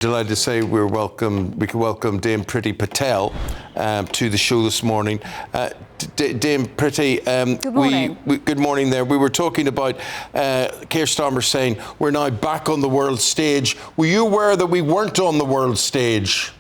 Delighted to say we can welcome Dame Priti Patel to the show this morning. Dame Priti, good morning. Good morning there. We were talking about Keir Starmer saying we're now back on the world stage. Were you aware that we weren't on the world stage?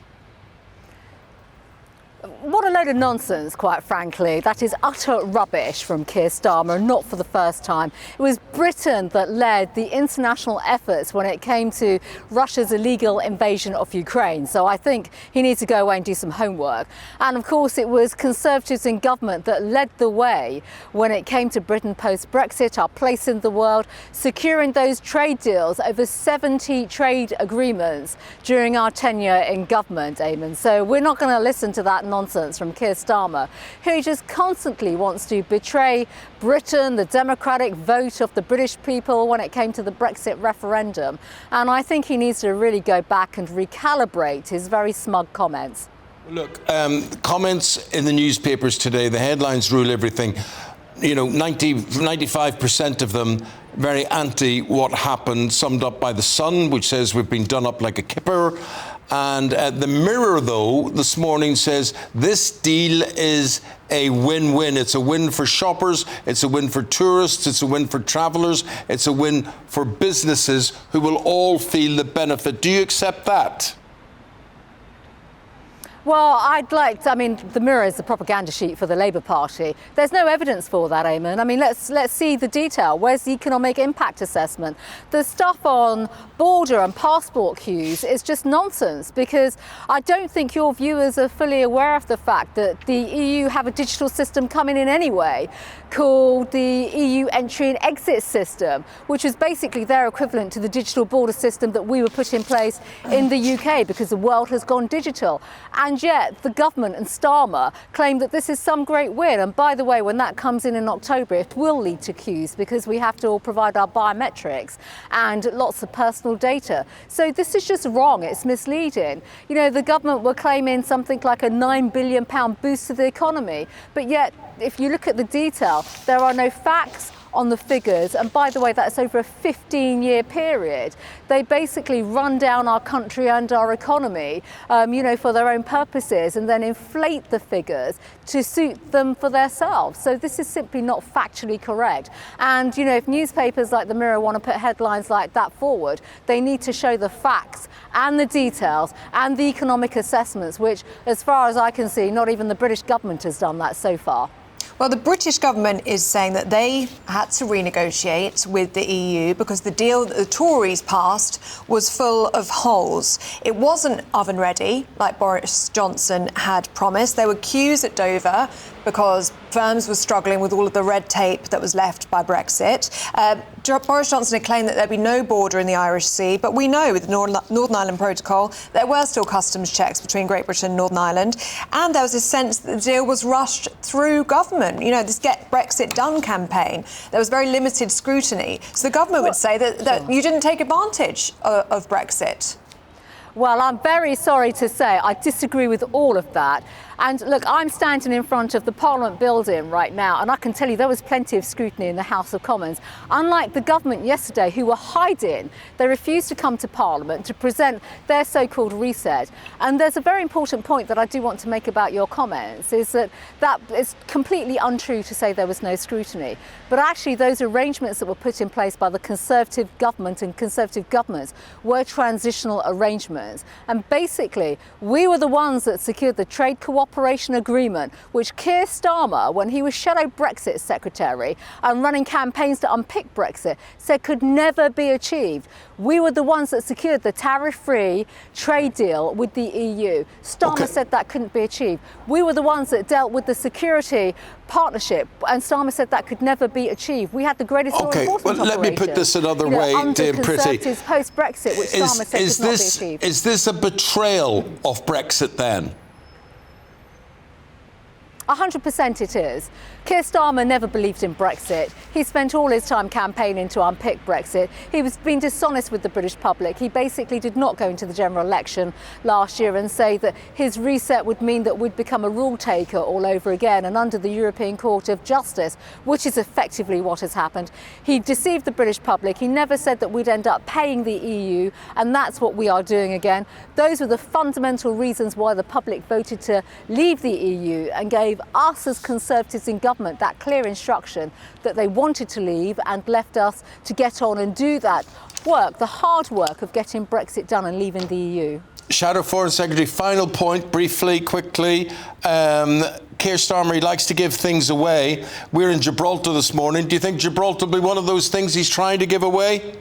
What a load of nonsense, quite frankly. That is utter rubbish from Keir Starmer, not for the first time. It was Britain that led the international efforts when it came to Russia's illegal invasion of Ukraine. So I think he needs to go away and do some homework. And of course, it was Conservatives in government that led the way when it came to Britain post-Brexit, our place in the world, securing those trade deals, over 70 trade agreements during our tenure in government, Eamon. So we're not going to listen to that nonsense from Keir Starmer, who just constantly wants to betray Britain, the democratic vote of the British people when it came to the Brexit referendum. And I think he needs to really go back and recalibrate his very smug comments. Look, comments in the newspapers today, the headlines rule everything. You know, 95% of them very anti what happened, summed up by The Sun, which says we've been done up like a kipper. And the Mirror, though, this morning says this deal is a win-win. It's a win for shoppers, it's a win for tourists, it's a win for travellers, it's a win for businesses who will all feel the benefit. Do you accept that? Well, I mean, the Mirror is the propaganda sheet for the Labour Party. There's no evidence for that, Eamon. I mean, let's see the detail. Where's the economic impact assessment? The stuff on border and passport queues is just nonsense, because I don't think your viewers are fully aware of the fact that the EU have a digital system coming in anyway called the EU entry and exit system, which is basically their equivalent to the digital border system that we were put in place in the UK because the world has gone digital. And yet the government and Starmer claim that this is some great win. And by the way, when that comes in October, it will lead to queues because we have to all provide our biometrics and lots of personal data. So this is just wrong. It's misleading. You know, the government were claiming something like a £9 billion boost to the economy. But yet, if you look at the detail, there are no facts on the figures, and by the way, that's over a 15-year period. They basically run down our country and our economy, you know, for their own purposes, and then inflate the figures to suit them for themselves. So this is simply not factually correct. And you know, if newspapers like the Mirror want to put headlines like that forward, they need to show the facts and the details and the economic assessments, which, as far as I can see, not even the British government has done that so far. Well, the British government is saying that they had to renegotiate with the EU because the deal that the Tories passed was full of holes. It wasn't oven ready, like Boris Johnson had promised. There were queues at Dover because firms were struggling with all of the red tape that was left by Brexit. Boris Johnson had claimed that there'd be no border in the Irish Sea, but we know with the Northern Ireland Protocol there were still customs checks between Great Britain and Northern Ireland, and there was a sense that the deal was rushed through government. You know, this Get Brexit Done campaign, there was very limited scrutiny. So the government would say that you didn't take advantage of Brexit. Well, I'm very sorry to say I disagree with all of that. And look, I'm standing in front of the Parliament building right now, and I can tell you there was plenty of scrutiny in the House of Commons. Unlike the government yesterday, who were hiding, they refused to come to Parliament to present their so-called reset. And there's a very important point that I do want to make about your comments, is that it's completely untrue to say there was no scrutiny. But actually, those arrangements that were put in place by the Conservative government and Conservative governments were transitional arrangements. And basically, we were the ones that secured the trade cooperation agreement, which Keir Starmer, when he was Shadow Brexit Secretary and running campaigns to unpick Brexit, said could never be achieved. We were the ones that secured the tariff-free trade deal with the EU. Starmer said that couldn't be achieved. We were the ones that dealt with the security partnership, and Starmer said that could never be achieved. We had the greatest law enforcement let me put this another way, Dame Priti. Post-Brexit, which Starmer said could not be achieved. Is this a betrayal of Brexit then? 100% it is. Keir Starmer never believed in Brexit. He spent all his time campaigning to unpick Brexit. He was being dishonest with the British public. He basically did not go into the general election last year and say that his reset would mean that we'd become a rule taker all over again and under the European Court of Justice, which is effectively what has happened. He deceived the British public. He never said that we'd end up paying the EU, and that's what we are doing again. Those were the fundamental reasons why the public voted to leave the EU and gave us as Conservatives in government that clear instruction that they wanted to leave and left us to get on and do that work, the hard work of getting Brexit done and leaving the EU. Shadow Foreign Secretary, final point, briefly, quickly. Keir Starmer, he likes to give things away. We're in Gibraltar this morning. Do you think Gibraltar will be one of those things he's trying to give away?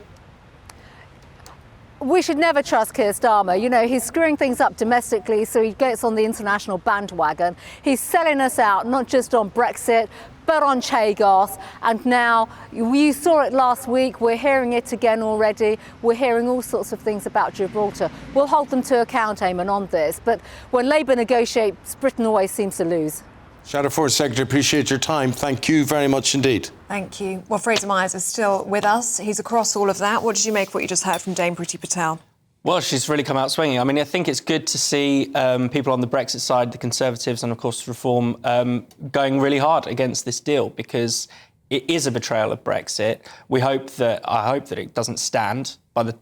We should never trust Keir Starmer. You know, he's screwing things up domestically, so he gets on the international bandwagon. He's selling us out, not just on Brexit, but on Chagos. And now, you saw it last week, we're hearing it again already. We're hearing all sorts of things about Gibraltar. We'll hold them to account, Eamon, on this. But when Labour negotiates, Britain always seems to lose. Shadow Foreign Secretary, appreciate your time. Thank you very much indeed. Thank you. Well, Fraser Myers is still with us. He's across all of that. What did you make of what you just heard from Dame Priti Patel? Well, she's really come out swinging. I mean, I think it's good to see people on the Brexit side, the Conservatives and, of course, Reform, going really hard against this deal because it is a betrayal of Brexit. I hope that it doesn't stand by the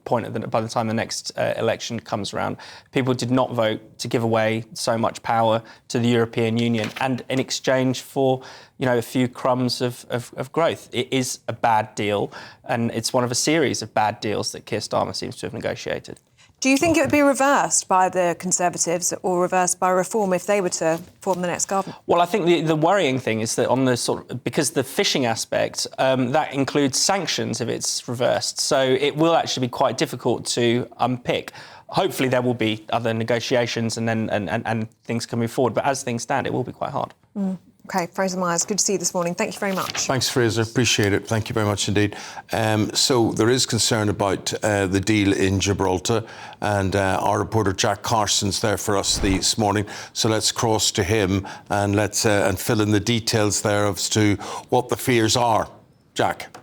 time the next election comes around. People did not vote to give away so much power to the European Union, and in exchange for, a few crumbs of growth. It is a bad deal, and it's one of a series of bad deals that Keir Starmer seems to have negotiated. Do you think it would be reversed by the Conservatives or reversed by Reform if they were to form the next government? Well, I think the worrying thing is that on the because the fishing aspect, that includes sanctions if it's reversed. So it will actually be quite difficult to unpick. Hopefully there will be other negotiations and things can move forward. But as things stand, it will be quite hard. OK, Fraser Myers, good to see you this morning. Thank you very much. Thanks, Fraser. Appreciate it. Thank you very much indeed. So there is concern about the deal in Gibraltar, and our reporter Jack Carson's there for us this morning. So let's cross to him and let's and fill in the details there as to what the fears are. Jack.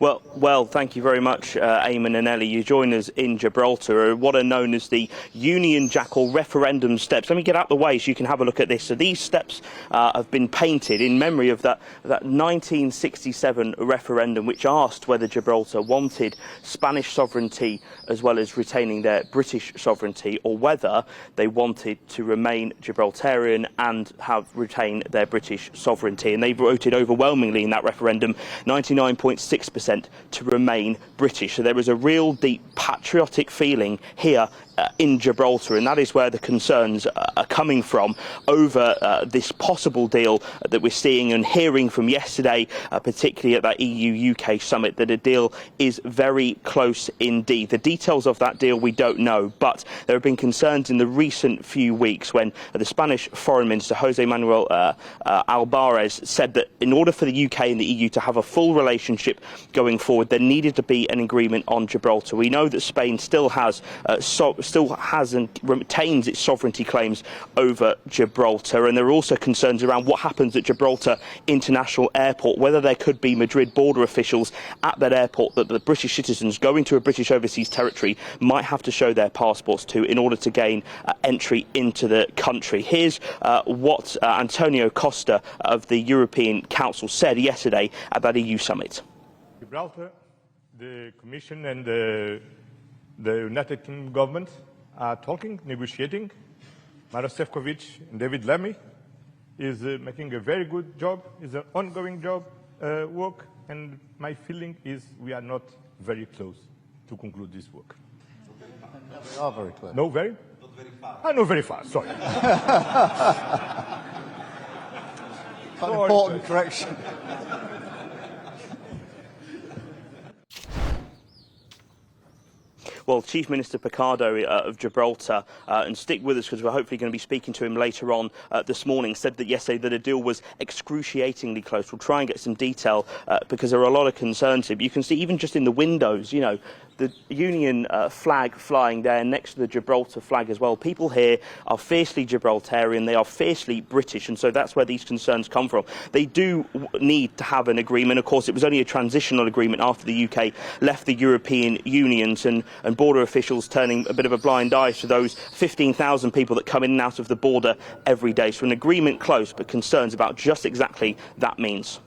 Well, thank you very much, Eamon and Ellie. You join us in Gibraltar, what are known as the Union Jack or referendum steps. Let me get out the way so you can have a look at this. So these steps have been painted in memory of that 1967 referendum, which asked whether Gibraltar wanted Spanish sovereignty as well as retaining their British sovereignty, or whether they wanted to remain Gibraltarian and retain their British sovereignty. And they voted overwhelmingly in that referendum, 99.6%. To remain British. So there was a real deep patriotic feeling here in Gibraltar, and that is where the concerns are coming from over this possible deal that we're seeing and hearing from yesterday, particularly at that EU-UK summit, that a deal is very close indeed. The details of that deal we don't know, but there have been concerns in the recent few weeks when the Spanish Foreign Minister, José Manuel Albares, said that in order for the UK and the EU to have a full relationship going forward, there needed to be an agreement on Gibraltar. We know that Spain still has and retains its sovereignty claims over Gibraltar, and there are also concerns around what happens at Gibraltar International Airport, whether there could be Madrid border officials at that airport that the British citizens going to a British overseas territory might have to show their passports to in order to gain entry into the country. Here's what Antonio Costa of the European Council said yesterday at that EU summit. Gibraltar, the Commission and the United Kingdom government are talking, negotiating. Maros Sefcovic and David Lammy is making a very good job. It's an ongoing job, work, and my feeling is we are not very close to conclude this work. We are very close. No, very? Not very fast. No, very fast, sorry. An important correction. Well, Chief Minister Picardo of Gibraltar, and stick with us because we're hopefully going to be speaking to him later on this morning, said that yesterday that a deal was excruciatingly close. We'll try and get some detail because there are a lot of concerns here. But you can see even just in the windows, you know, the Union flag flying there next to the Gibraltar flag as well. People here are fiercely Gibraltarian, they are fiercely British, and so that's where these concerns come from. They do need to have an agreement. Of course, it was only a transitional agreement after the UK left the European Union, and border officials turning a bit of a blind eye to those 15,000 people that come in and out of the border every day. So an agreement close, but concerns about just exactly that means.